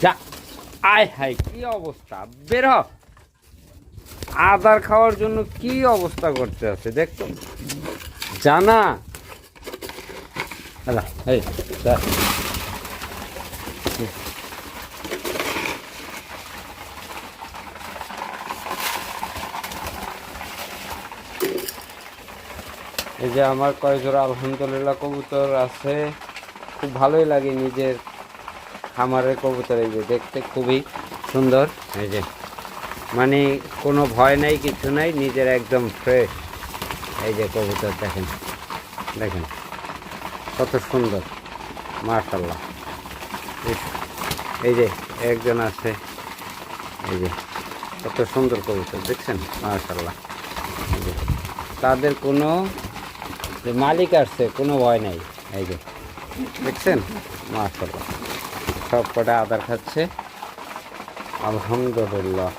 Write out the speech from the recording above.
যা, আয় হাই কি অবস্থা, বের হ। আদার খাওয়ার জন্য কি অবস্থা করতে আছে দেখতো, জানা। এই দেখ। এই যে আমার কয় জোড়া আলহামদুলিল্লাহ কবুতর আছে, খুব ভালোই লাগে নিজের খামারের কবুতর। এই যে দেখতে খুবই সুন্দর, এই যে মানে কোনো ভয় নাই, কিছু নাই, নিজের একদম ফ্রেশ। এই যে কবুতর দেখেন, দেখেন কত সুন্দর, মাশাআল্লাহ। এই যে একজন আছে, এই যে কত সুন্দর কবুতর দেখছেন, মাশাআল্লাহ। এই যে তাদের কোনো যে মালিক আসছে কোনো ভয় নাই, এই যে দেখছেন, মাশাআল্লাহ। সব কটা আদার খাচ্ছে, আলহামদুলিল্লাহ।